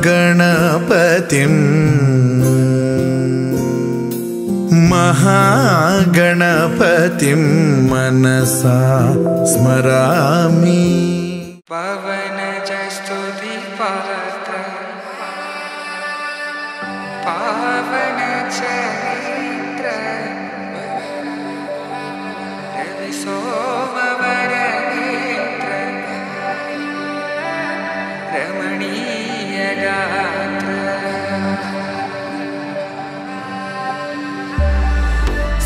महागणपतिं मनसा स्मरामि। पवनजस्तुति पात्र पावन चरित्र रवि सोमवर नेत्र रमणीय गात्र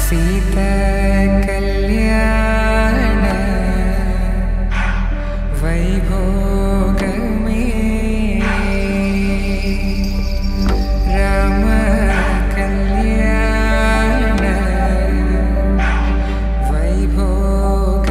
सीता कल्याण वैभोग में राम कल्याण वैभोग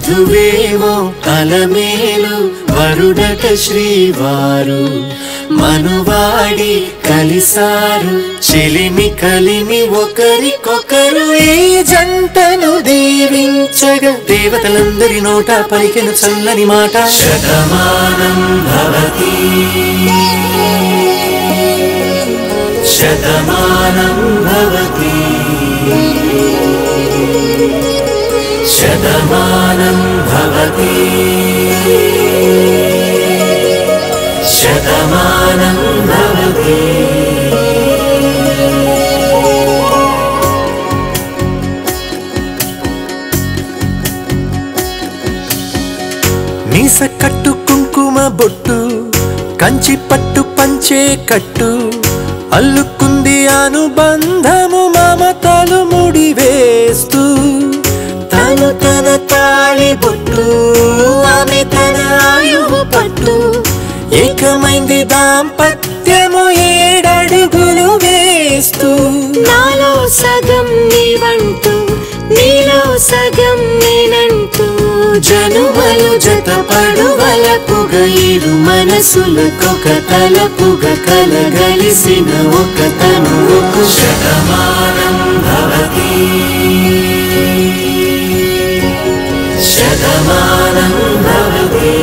వధువేమో అలమేలు వరుడట శ్రీవారు మనువాడి కలిసారు చెలిమి కలిమి ఒకరికొకరు ఈ జంటను దీవించగా దేవతలందరి నోట పలికెను చల్లని మాట శతమానం భవతి శతమానం భవతి శతమానం భవతి శతమానం భవతి మీస కట్టు కుంకుమ బొట్టు కంచి పట్టు పంచే కట్టు అల్లుకుంది అనుబంధము మమతలు ముడివేస్తూ తను తన తాళి బొట్టు ఆమె తన ఆయువు పట్టు ఏకమైంది దాంపత్యము 7 అడుగులు వేస్తూ నాలో సగం నీవంటూ నీలో సగం నేనంటూ జనుమలు జతపడువలపుగ ఇరు మనసులకొక తలపుగ కలగలిసిన ఒక తనువుకు శతమానం భవతి శతమానం భవతి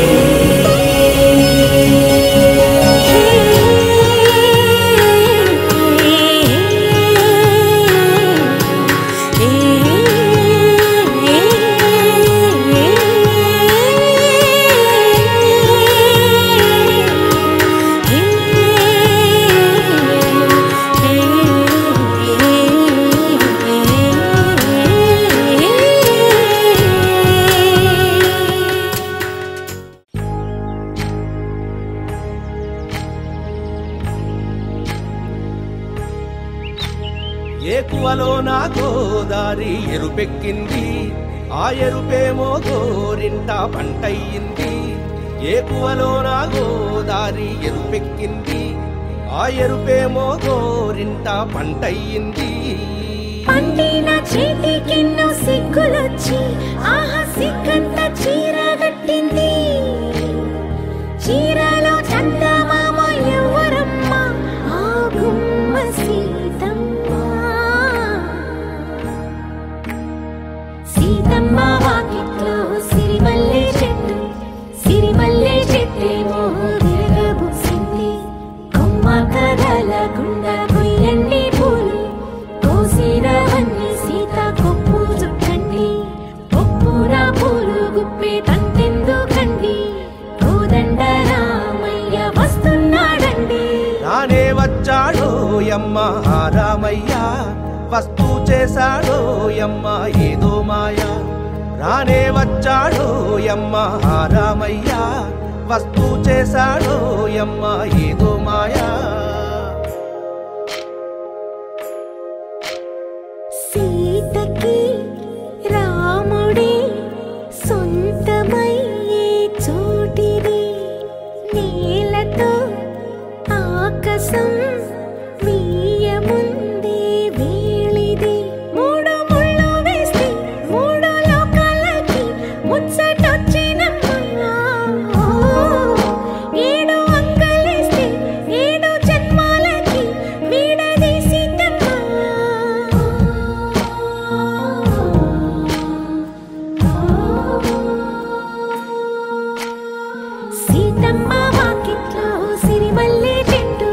ఏకువలో నా గోదారి ఎరుపెక్కింది ఆ ఎరుపేమో గోరింట పంటయ్యింది ఏకువలో నా గోదారి ఎరుపెక్కింది ఆ ఎరుపేమో గోరింట పంటయ్యింది పండిన చేతికెన్నో సిగ్గులొచ్చి ఆహా సిగ్గంత చీరగట్టింది చీరలో చందమామ ఎవరమ్మ ఆ గుమ్మ సీతమ్మ సీతమ్మ వాకిట్లో సిరిమల్లె చెట్టేమో విరగబూసింది కొమ్మ కదలకుండా కొయ్యండి పూలు కోసిరవన్నీ సీత కొప్పు చుట్టండి కొప్పున పూలు గుప్పే తంతెందుకండి కోదండ రామయ్య వస్తున్నాడండి రానే వచ్చాడో యమ్మ రామయ్య వస్తూ చేశాడో యమ్మ ఏదో మాయ రానే వచ్చాడో యమ్మ రామయ్య వస్తూ చేశాడో యమ్మ ఏదో మాయా సీతకి రాముడే సొంతమయ్యే చోటిది నేలతో ఆకాశం వీయముందే వేళిది 3 ముళ్ళు వేస్తే 3 లోకాలకి ముచ్చటొచ్చినమ్మా 7 అంకలేస్తే 7 జన్మాలకి వీడదీసి సీతమ్మ వాకిట్లో సిరిమల్లె చెట్టు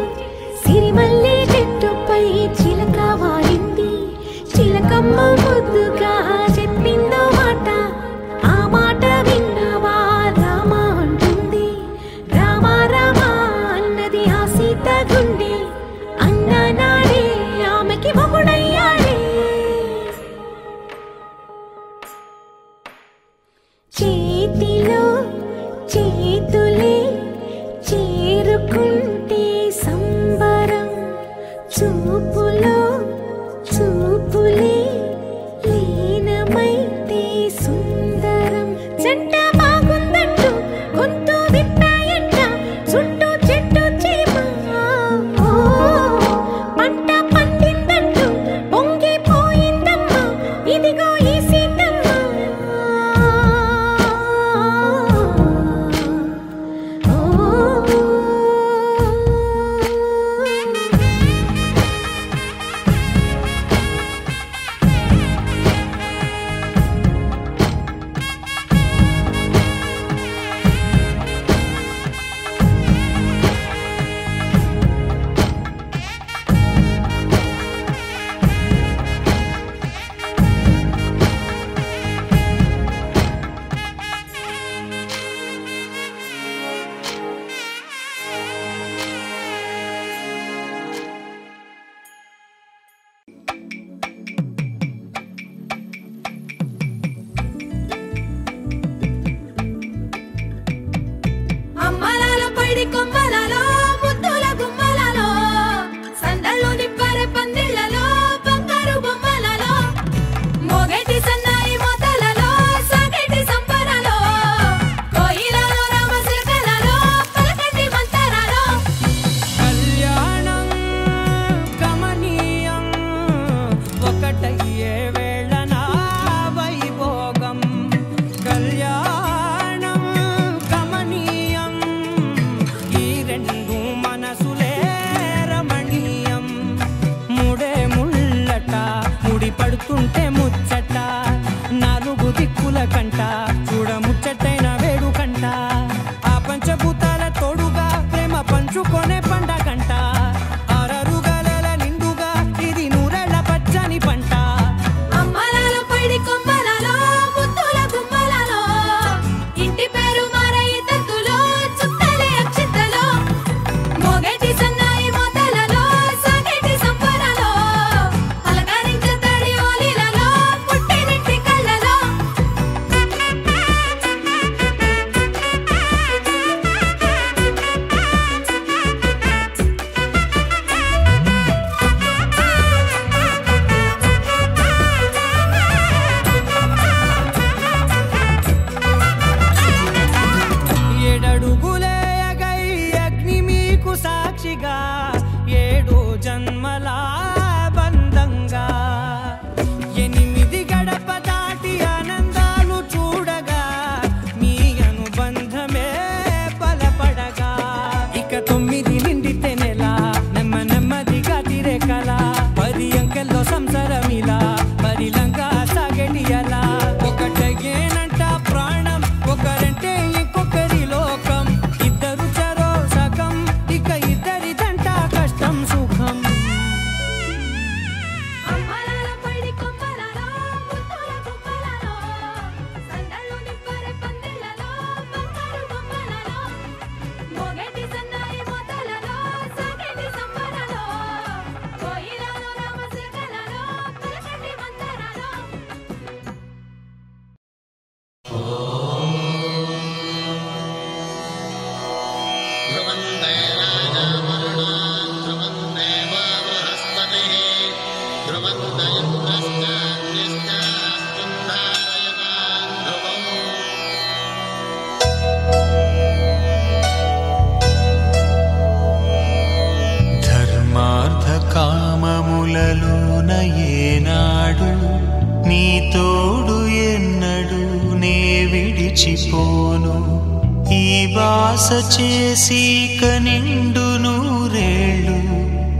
బాస చేసి కనిండు నూరేళ్ళు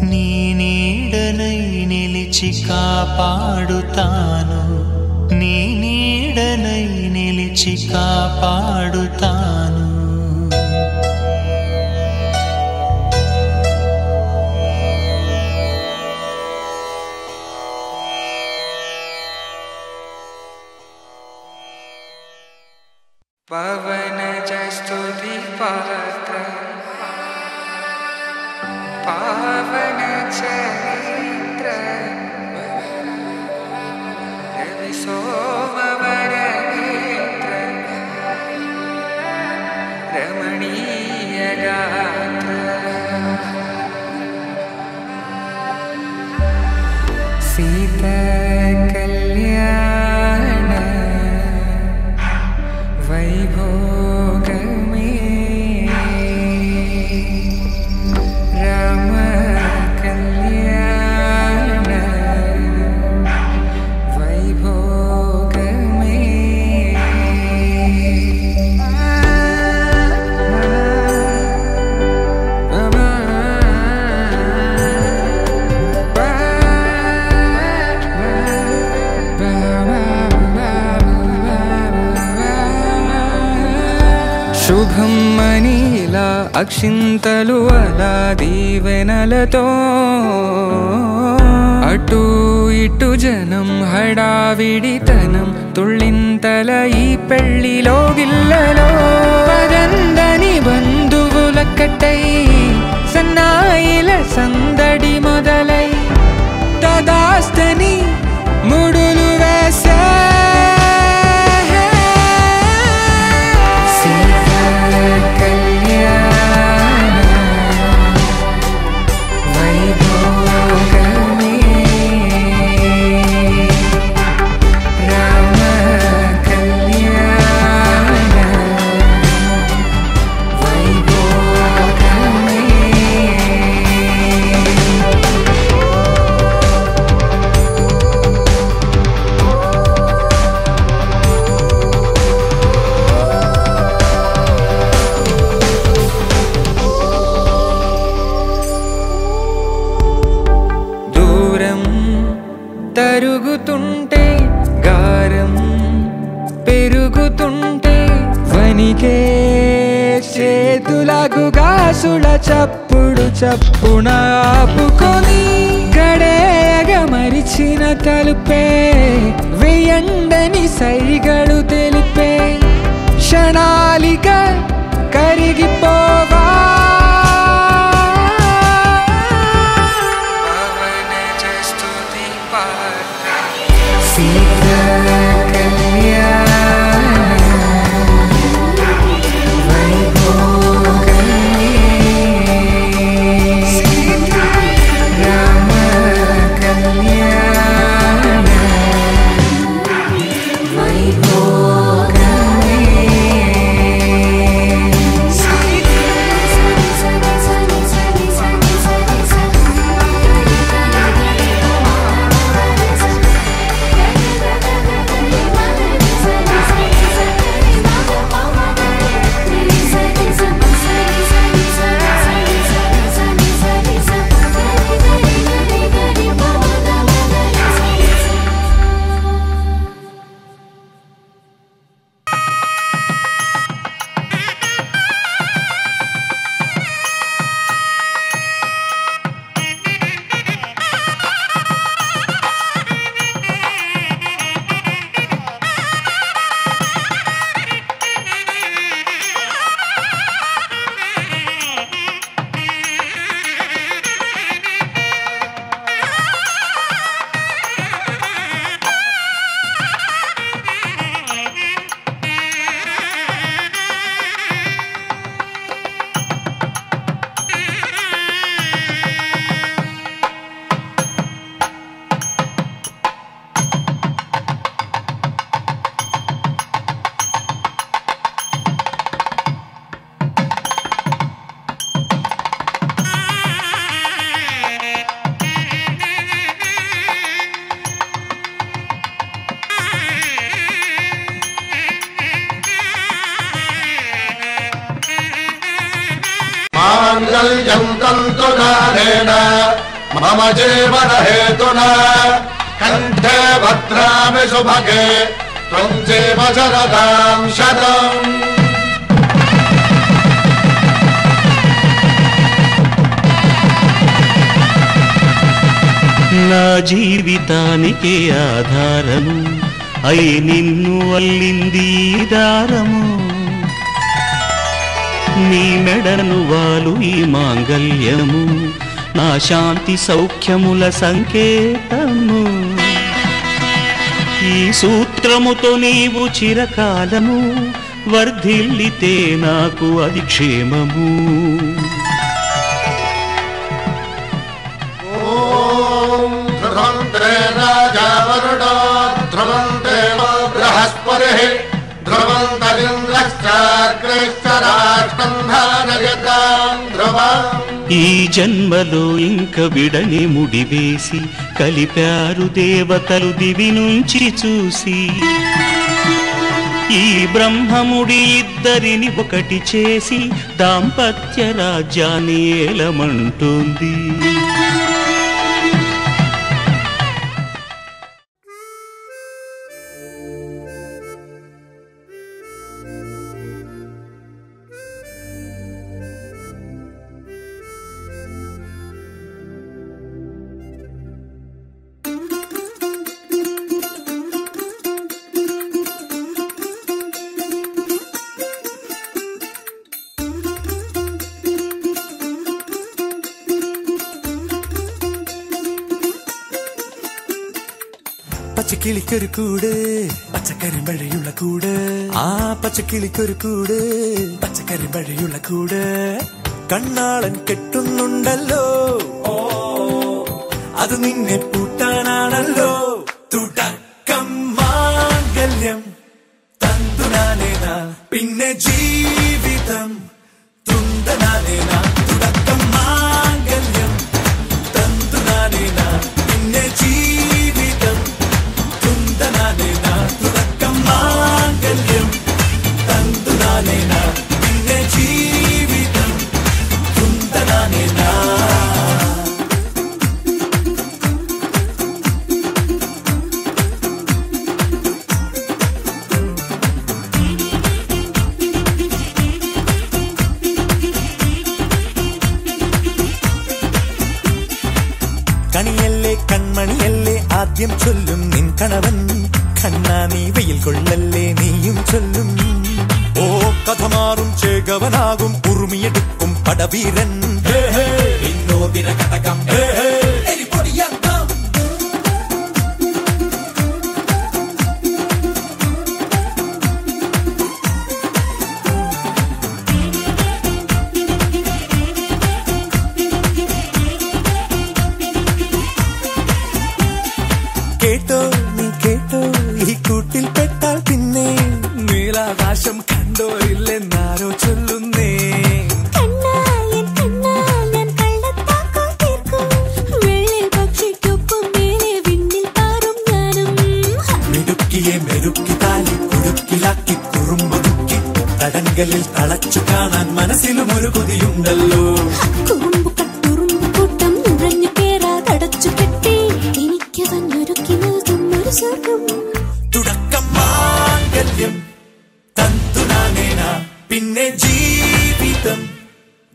నీ నీడనై నిలిచి కాపాడుతాను నీ నీడనై నిలిచి కాపాడుతాను పవనజ స్తుతి పాత్ర పావన చరిత్ర రవి సోమవర నేత్ర రమణీయ గాత్ర సీత కళ్యాణ వైభోగమే రామ కళ్యాణ వైభోగమే శుభం మనీలా అక్షింతలు అలా దీవెనలతో అటు ఇటు జనం హడావిడితనం తుళ్ళింతల ఈ పెళ్లిలో గిల్లలో పదందని బంధువుల కట్టై సన్నాయిల సందడి మొదలై తదాస్తని ముడులు వేసే తరుగుతుంటే గారం పెరుగుతుంటే వనికే చేతులకు గాసుల చప్పుడు చప్పున ఆపుకొని గడేగ మరిచిన తలుపే వెయ్యండని సైగడు తెలిపే క్షణాలిక కరిగిపోవా माङ्गल्यं तन्तुनानेन मम जीवनहेतुना कण्ठे भद्रामि सुभगे त्वं जीव शरदां शतम्। నా జీవితానికి ఆధారము అయి నిన్ను అల్లింది దారము నీ మెడను వాలు ఈ మాంగల్యము నా శాంతి సౌఖ్యముల సంకేతము ఈ సూత్రముతో నీవు చిరకాలము వర్ధిల్లితే నాకు అది క్షేమము राजा वरुणो ध्रुवं देवो बृहस्पतिः ध्रुवं तदिन्द्रश्चाग्निश्च राष्ट्रं धारयतां ध्रुवम्। ఈ జన్మలో ఇంక విడని ముడివేసి కలిపారు దేవతలు దివి నుంచి చూసి ఈ బ్రహ్మముడి ఇద్దరిని ఒకటి చేసి దాంపత్య రాజ్యాన్ని ఏలమంటుంది പച്ചക്കിളിക്കൊരു കൂട് പച്ചക്കരിമ്പഴയുള്ള കൂട് ആ പച്ചക്കിളിക്കൊരു കൂട് പച്ചക്കരിമ്പഴയുള്ള കൂട് കണ്ണാളൻ കെട്ടുന്നുണ്ടല്ലോ അത് നിന്നെ പൂട്ടാനാണല്ലോ തുടക്കം മാംഗല്യം തന്തുനാനേന പിന്നെ ജീവിതം തുന്തനാനേന തുടക്കം മാംഗല്യം തന്തുനാനേന പിന്നെ ജീവിതം തുന്തനാനേന തുടക്കം മാംഗല്യം തന്തുനാനേന പിന്നെ ജീവിതം തുന്തനാനേന കണിയല്ലേ കൺമണിയല്ലേ ആദ്യം ചൊല്ലും നിൻ കണവൻ കണ്ണാ നീ വെയിൽ കൊള്ളല്ലേ നീയും ചൊല്ലും ഓ കഥ മാറും ചേകവനാകും ഉറുമിയെടുക്കും പടവീരൻ വിനോദിന കടകം എരിപൊടിയങ്കം കേട്ടോ നീ കേട്ടോ ഈ കൂട്ടിൽ പെട്ടാൽ പിന്നെ നീലാകാശം കണ്ടോ ഇല്ലെന്നാരോ ചൊല്ലുന്നേ മിടുക്കിയെ മെരുക്കി താലി കുരുക്കിലാക്കി കുറുമ്പൊതുക്കി തടങ്കലിൽ തളച്ചു കാണാൻ മനസ്സിലും ഒരു കൊതിയുണ്ടല്ലോ തുടക്കം മാംഗല്യം തന്തുനാനേന പിന്നെ ജീവിതം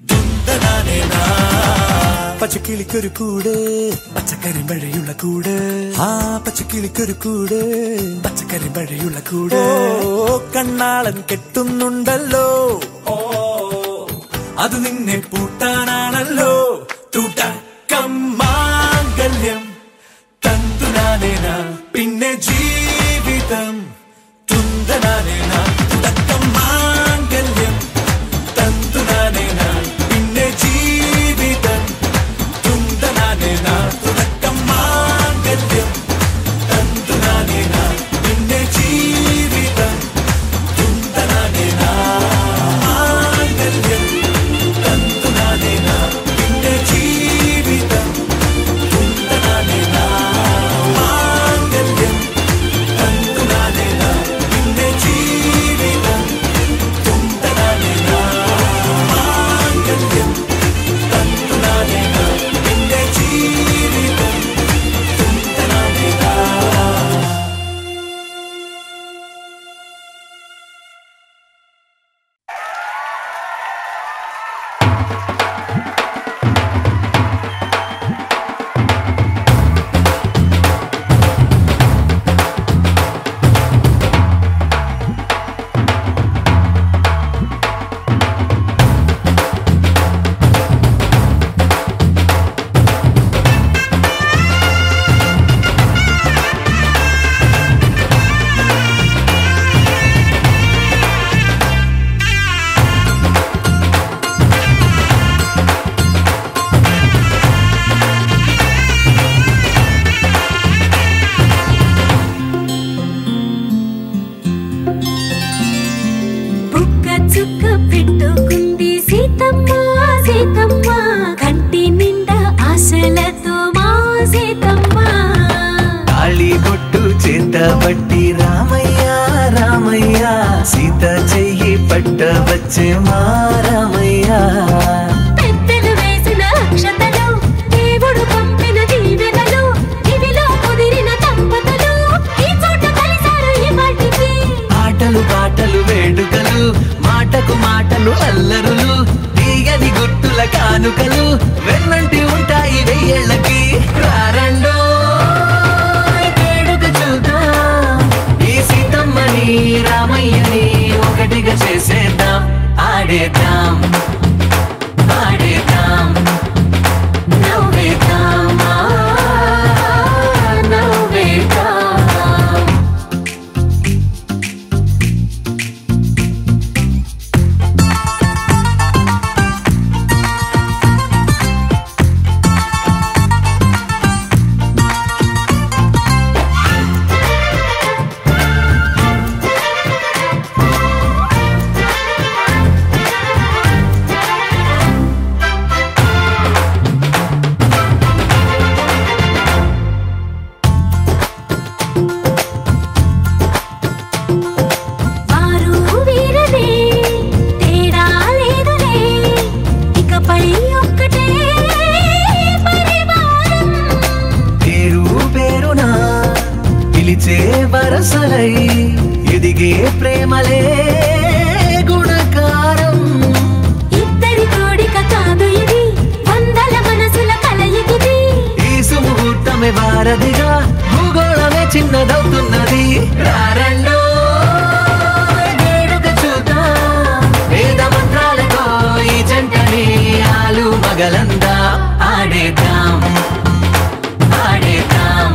ദുന്തനാനേന പച്ചക്കിളിക്കൊരു കൂട് പച്ചക്കരിമ്പഴയുള്ള കൂട് ആ പച്ചക്കിളിക്കൊരു കൂട് പച്ചക്കരിമ്പഴയുള്ള കൂട് ഓ കണ്ണാളൻ കെട്ടുന്നുണ്ടല്ലോ അത് നിന്നെ പൂട്ടാനാണല്ലോ തുടക്കം മാംഗല്യം തന്തുനാനേന പിന്നെ ജീവിതം തുന്തനാനേന തുടക്കം മാംഗല്യം തന്തുനാനേന പിന്നെ ജീവിതം തുന്തനാനേന തുടക്കം മാംഗല്യം തന്തുനാനേന പിന്നെ ജീവിതം തുന്തനാനേന മാംഗല്യം തന്തുനാനേന పట్టబట్టి రామయ్య రామయ్య సీత చెయ్యి పట్టవచ్చే మా రామయ్య పెద్దలు వేసిన అక్షతలు దేవుడు పంపిన దీవెనలు ఇవిలో కుదిరిన దంపతులు ఈ చోట కలిసారు ఈ వాటికి ఆటలు పాటలు వేడుకలు మాటకు మాటలు అల్లరులు తీయని గుట్టుల కానుకలు వెన్నంటి ఉంటాయి వెయ్యేళ్ళకి రారండో వేడుక చూద్దాం ఈ సీతమ్మని రామయ్యని ఒకటిగా చేసేద్దాం ఆడేద్దాం ఆడేద్దాం నవ్వేద్దాం నవ్వేద్దాం వరసలై ఎదిగే ప్రేమలే గుణకారం ఇద్దరి కోడిక కాదు ఇది వందల మనసుల కలయికిది ఈ సుముహూర్తమే వారధిగా భూగోళమే చిన్నదవుతున్నది రారండో వేడుక చూద్దాం వేద మంత్రాలతో ఈ జంటని ఆలు మగలందా ఆడేద్దాం ఆడేద్దాం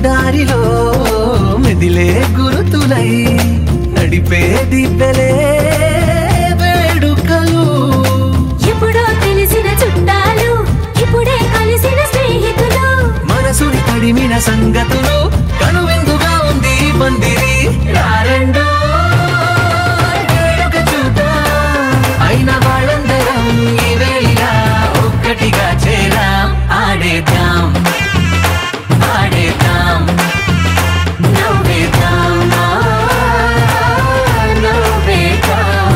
దారిలో మెదిలే గురుతులై నడిపే దిబ్బెలే వేడుకలు ఎప్పుడో తెలిసిన చుట్టాలు ఇప్పుడే కలిసిన స్నేహితులు మనసుని తడిమిన సంగతులు కనువిందుగా ఉంది పందిరి రారండో వేడుక చూద్దాం అయిన వాళ్ళందరం ఈ వేళ ఒక్కటిగా చేరాం ఆడేద్దాం ఆడేద్దాం నవ్వేద్దాం నవ్వేద్దాం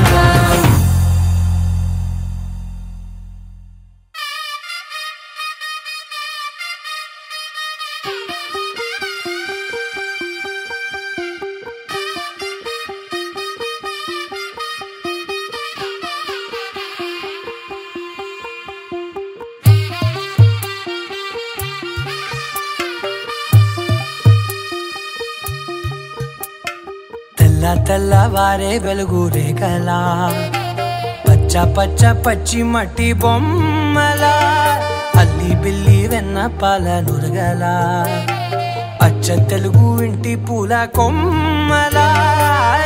తెల్లవారే వెలుగు రేఖలా పచ్చ పచ్చ పచ్చి మట్టి బొమ్మలా అల్లి బిల్లి వెన్న పాల నురగలా అచ్చ తెలుగు ఇంటి పూల కొమ్మలా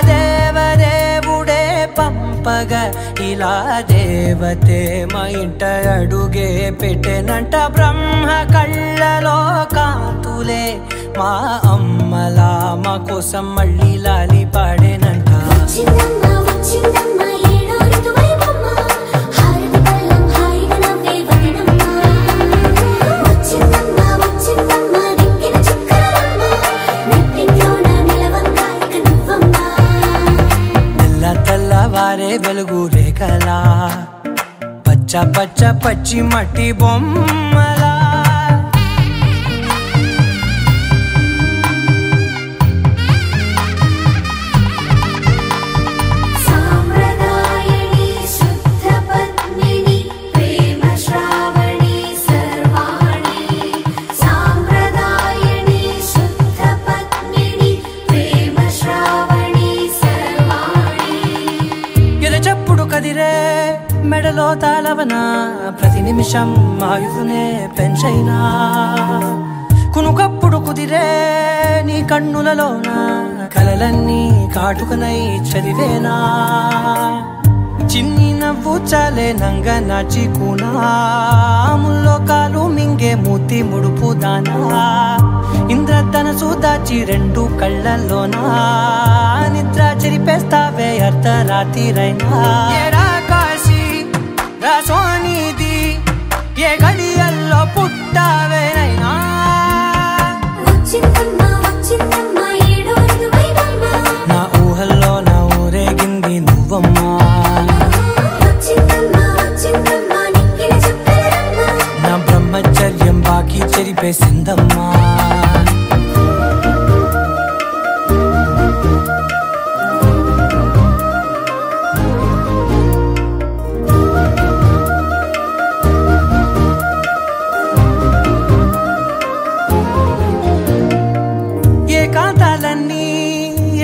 దేవదేవుడే పంపగా ఇలా దేవతే మా ఇంట అడుగే పెట్టెనంట బ్రహ్మ కళ్ళలో కాంతులే మా అమ్మలా మా కోసం మళ్ళీ లాలి పాడేనంట తెల్లవారే వెలుగు రేఖలా పచ్చ పచ్చ పచ్చి మట్టి బొమ్మలా సాంప్రదాయని శుద్ధ పద్మిని ప్రేమ శ్రావణి కలలో తాళవన ప్రతి నిమిషం ఆయుధునే పెంచైనా కునుకప్పుడు కుదిరే నీ కన్నులలోన కలలన్నీ కాటుకనై చదివేనా చిన్ని నవ్వు చాలే నంగ నాచి కూనాముల్లో కాలు మింగే మూతి ముడుపు దానా ఇంద్రధనసు దాచి రెండు కళ్ళల్లోనా నిద్ర చెరిపేస్తావే అర్ధరాత్రిరైనా ఏరా కాశీ రాసోనిది ఏ గడియల్లో పుట్టావేనైనా నా ఊహల్లో నా ఊరేగింది నువ్వమ్మా నా బ్రహ్మచర్యం బాకీ చెరిపేసిందమ్మా ఏకాంతాలన్నీ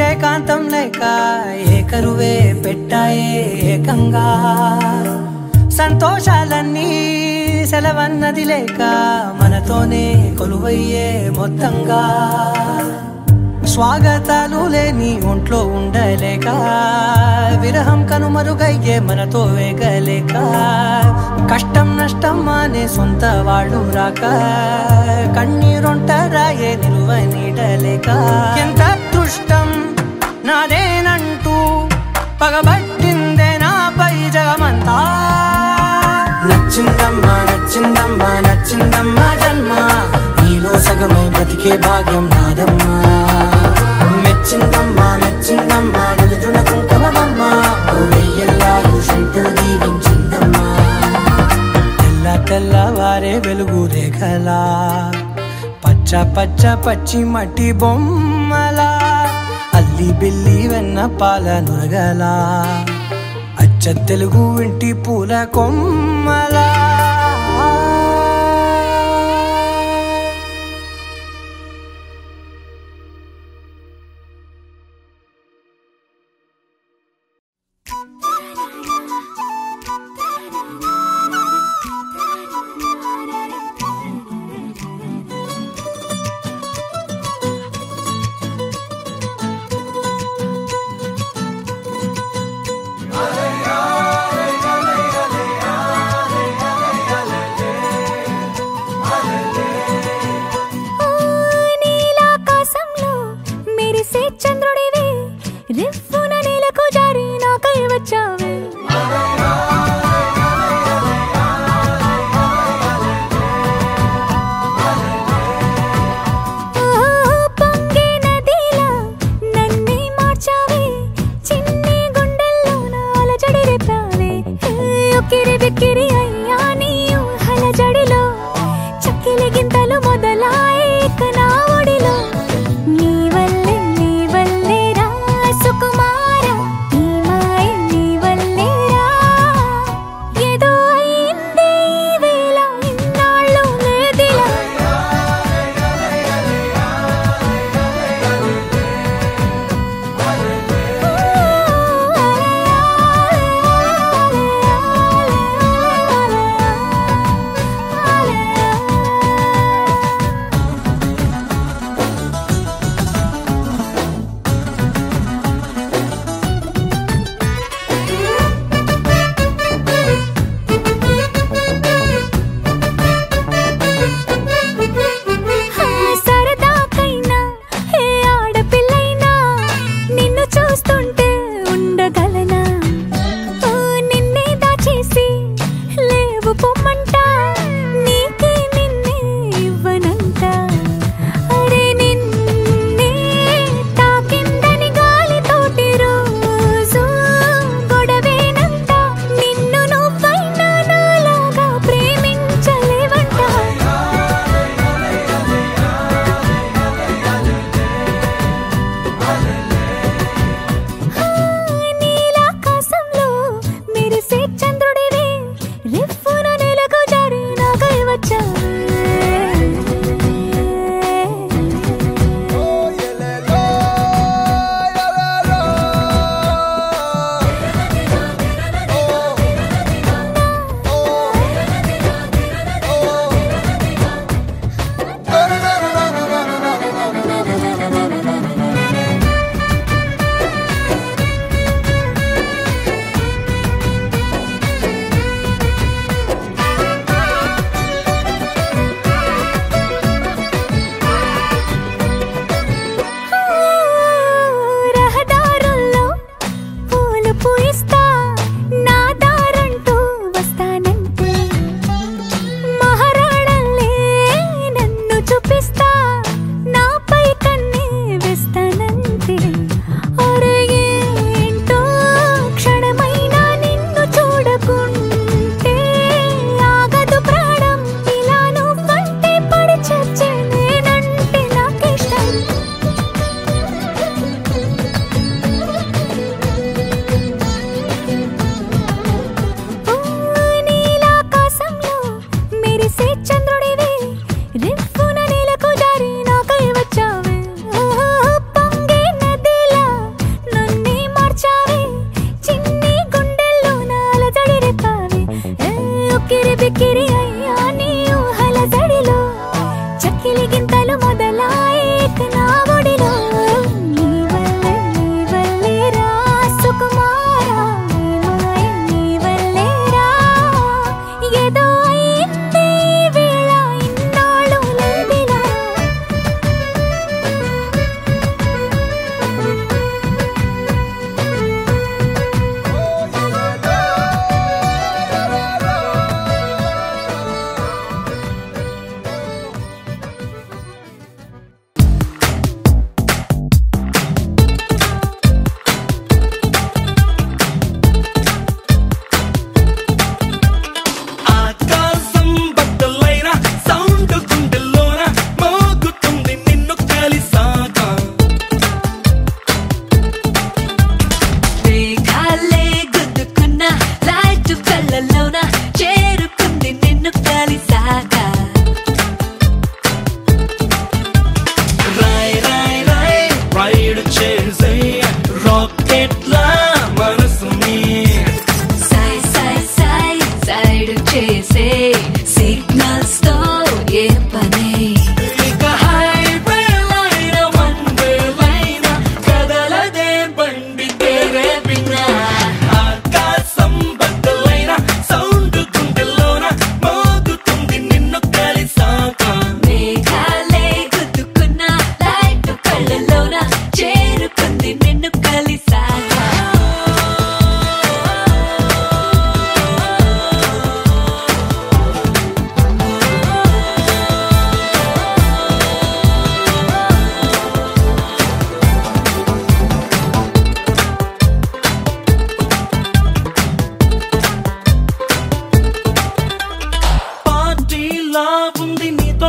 ఏకాంతం లేక ఏకరువే పెట్టాయే ఏకంగా సంతోషాలన్నీ సెలవన్నది లేక మనతోనే కొలువయ్యే మొత్తంగా స్వాగతాలు లేని ఒంట్లో ఉండలేక విరహం కనుమరుగయ్యే మనతో వేగలేక కష్టం నష్టం అనే సొంత వాళ్ళు రాక కన్నీరొంటరాయే నిలువ నీడలేక ఎంత అదృష్టం నాదేనంటూ పగబట్టిందే నాపై జగమంతా నచ్చిందమ్మా నచ్చిందమ్మా నచ్చిందమ్మా జన్మ నీలో సగమై బ్రతికే భాగ్యం నాదమ్మా మెచ్చిందమ్మా మెచ్చిందమ్మా నిలుతున్న కుంకుమమ్మా వెయ్యల్లాలు శంకరు దీవించిందమ్మా తెల్ల తెల్లవారే వెలుగు రేఖలా పచ్చ పచ్చ పచ్చి మట్టి బొమ్మలా అల్లి బిల్లి వెన్న పాల నురగలా అచ్చ తెలుగు ఇంటి పూల కొమ్మలా Hare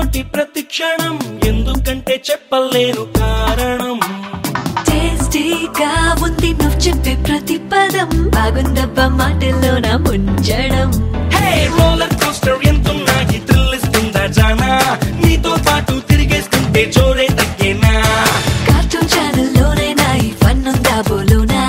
నీతోటి ప్రతి క్షణం, ఎందుకంటే చెప్పలేను కారణం. టేస్టీగా ఉంది నువ్వు చెప్పే ప్రతి పదం, బాగుందబ్బా మాటల్లో నా ముంచడం. హే రోలర్ కోస్టర్ ఎంతున్నా ఈ థ్రిల్ ఇస్తుందా జానా, నీతో పాటు తిరిగేస్తుంటే జోరే తగ్గేనా. కార్టూన్ ఛానల్లోనైనా ఈ ఫన్ ఉందా బోలోనా,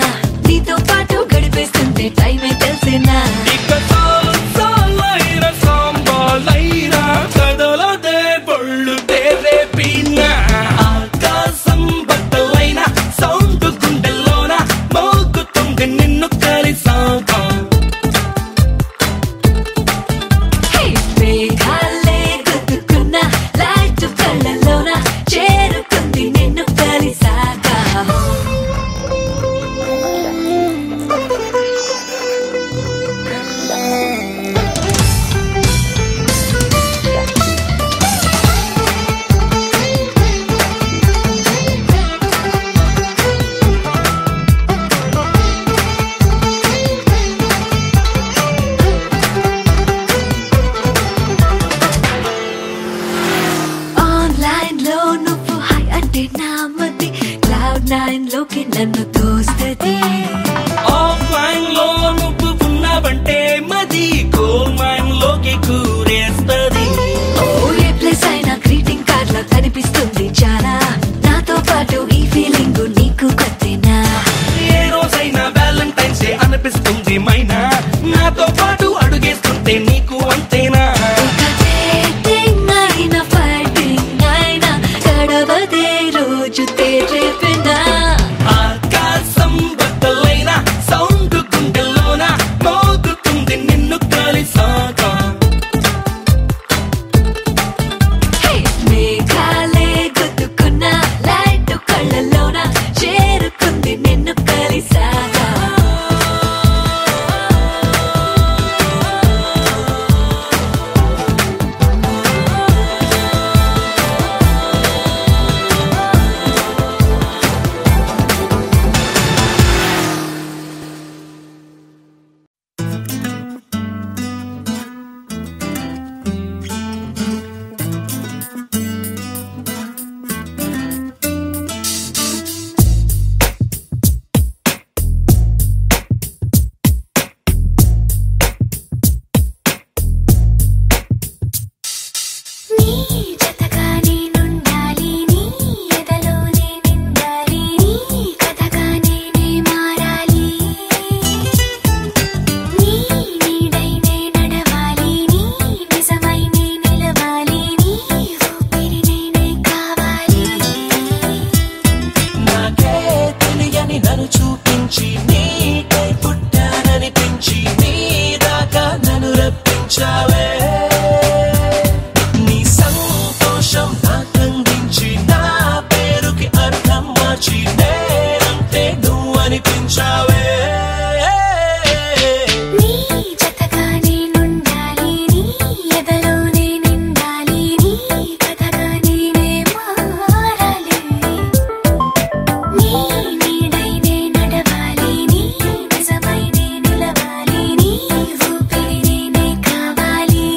నీతో పాటు గడిపేస్తుంటే టైమే తెలిసేనా. ఇక సాలైన సాంబాలైనా కదలదే బొళ్ళు తేరే పీనా. ఆకాశం బద్దలైన సౌండ్ గుండెల్లోన మోగుతుంది నిన్ను కలిసాక. మేఘాలే గుద్దుకున్న లైట్ కళ్ళలోన చేరుకుంది నిన్ను కలిసాక. ఆన్లైన్ లో నువ్వు హై అంటే నా మతి, క్లౌడ్ 9 లోకి నన్ను తోస్తది. ఆఫ్లైన్ లో నువ్వు ఉన్నావంటే మది గోల్డ్ మైన్ లోకి కూరేస్తది. ఓ ఏ ప్లేస్ అయినా గ్రీటింగ్ కార్డ్ లా కనిపిస్తుంది చాలా, నాతో పాటు ఈ ఫీలింగ్ నీకు కొత్తేనా. ఏ రోజైనా వ్యాలంటైన్స్ డే అనిపిస్తుంది మైనా, నాతో పాటు అడుగేస్తుంటే నీకు అంతేనా. ఇక dating అయినా fighting అయినా గడవదే రోజు తేరేపెనా. ఆకాశం బద్దలైన సౌండ్ గుండెల్లోన మోగుతుంది నిన్ను కలిసాక. మేఘాలే గుద్దుకున్న లైట్ కళ్ళలోన చేరుకుంది నిన్ను కలిసాక. నీ జతగా నేనుండాలి, నీ ఎదలోనే నిండాలి, నీ కథగా నేనే మారాలి. నీ నీడై నే నడవాలి, నీ నిజమై నే నిలవాలి, నీ ఊపిరి నేనే కావాలి. నాకే తెలియని నన్ను చూపించి నీకై పుట్టాననిపించి నీ దాకా నన్ను రప్పించావే. నీ సంతోషం నాకందించి నా పేరుకి అర్థం మార్చి నేనంటే నువ్వు అనిపించావే. నీ జతగా నేనుండాలి, నీ ఎదలోనే నిండాలి, నీ కథగా నేనే మారాలి. నీ నీడై నే నడవాలి, నీ నిజమై నే నిలవాలి, నీ ఊపిరి నేనే కావాలి.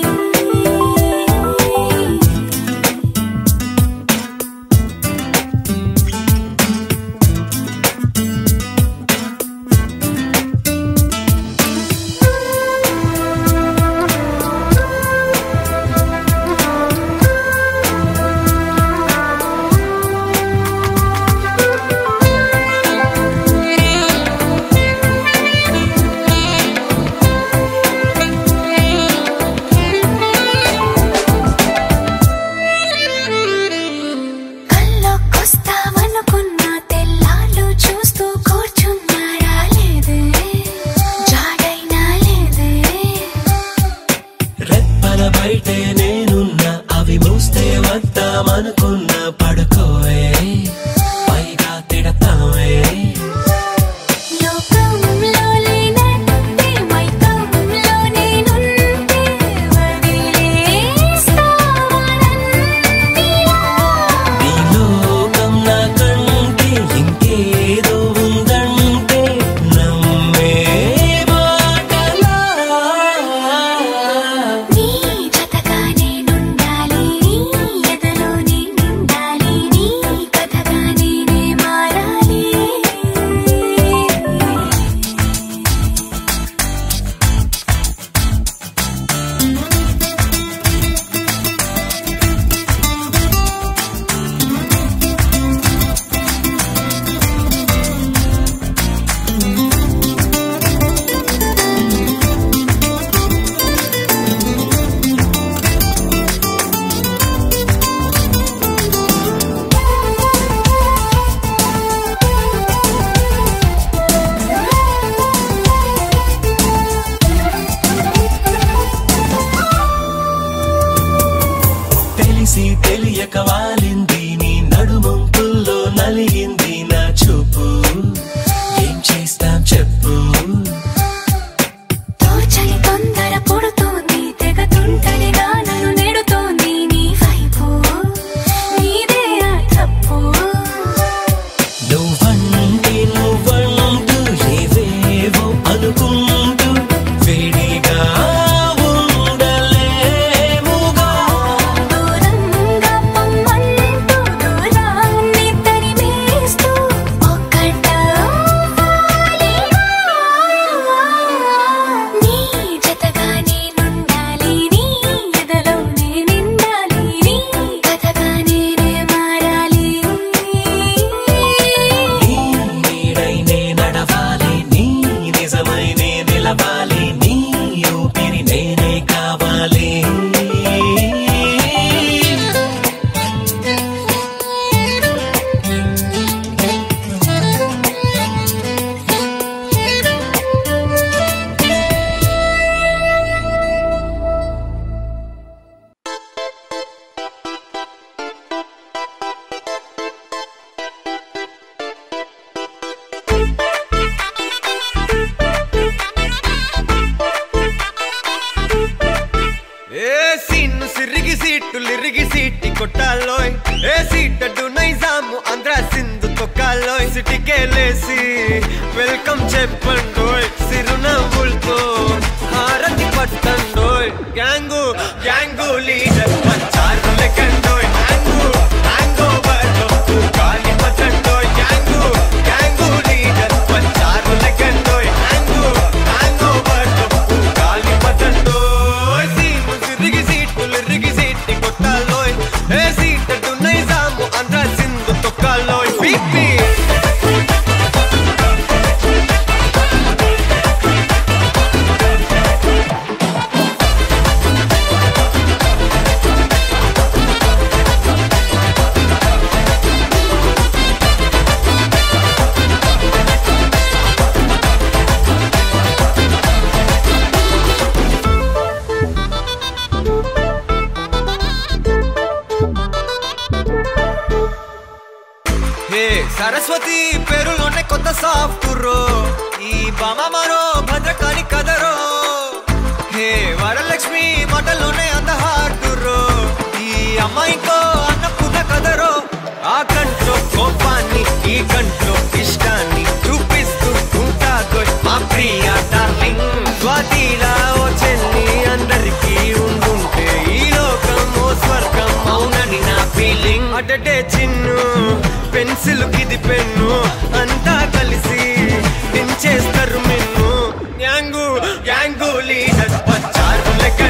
కల్లోకొస్తావనుకున్న తెల్లాళ్ళు చూస్తూ కూర్చున్నారా లేదే, జాడైనా లేదే. రెప్పల బయటే నేనున్నా అవి మూస్తే వద్దామనుకున్నా పడుకోవే పైగా తిడతావే. లోకంలో లేనంటే మైకంలో నేనుంటే వదిలేస్తావా నన్నిలా. నీ లోకం నాకంటే ఇంకేదో ఉందంటే నమ్మే మాటలా. నీ జతగా నేనుండాలి, నీ చిలక వాలింది నీ నడుమంపుల్లో నలిగింది నా చూపు ఏం చేస్తాం చెప్పు తోచని తొందర పుడుతోంది తెగ తుంటరిగా నన్ను నెడుతోంది నీ వైపు నీదే ఆ తప్పు నువ్వంటూ ఏవేవో అనుకుంటూ వేడిగా ఉండలేముగా దూరంగా పొమ్మంటూ దూరాన్ని తరిమేస్తూ ఒక్కటవ్వాలి నీ జతగా నేనుండాలి నీ ఎదలో నేనిండాలి నీ కథగా నేనే మారాలి నీ నీడై నే నడవాలి నీ నిజమై నే నిలవాలి నీ ఊపిరి నేనే కావాలి ఏ సీన్ను సిరిగి సీట్టులిరిగి సీటి కొట్టాలోయ్ ఏ సీటడు నైజాము ఆంధ్ర సింధు తొక్కాలోయ్ సిటీకేలేసి వెల్కమ్ చెప్పండోయ్ సిరునవ్వులతో హారతి పట్టండోయ్ గ్యాంగు గ్యాంగు లీడర్ పంచారు లెక్కండోయ్ హ్యాంగు హ్యాంగ్ ఓవర్లో గాలి పట్టండోయ్ గ్యాంగు గ్యాంగు లీడర్ పంచారు లెక్కండోయ్ హ్యాంగు హ్యాంగ్ ఓవర్లో గాలి పట్టండోయ్ సీము సిరిగి సీటులిరిగి సీటి కొట్టాలోయ్ ఏ సీటడు నైజాము ఆంధ్ర సింధు తొక్కాలోయ్ పీపీ హే సరస్వతి పేరులోనే కొత్త సాఫ్ట్ రో ఈ బామ మరో భద్రకాళి కదరో హే వరలక్ష్మి మాటల్లోనే అంత హార్ట్ రో ఈ అమ్మాయికో అన్నపూర్ణ కదరో ఆ కంట్లో కోపాన్ని ఈ కంట్లో ఇష్టాన్ని చూపిస్తూ ఉంటాగో మా ప్రియ డార్లింగ్ స్వాతిలా ఓ చెల్లి అందరికీ ఉండుంటే ఈ లోకం ఓ స్వర్గం అవునని నా ఫీలింగ్ అటటే చిన్ను పెన్సిల్ కిది పెన్ను అంతా కలిసి దించేస్తారు మిన్ను గ్యాంగు గ్యాంగు లీడర్ వచ్చారు లెక్క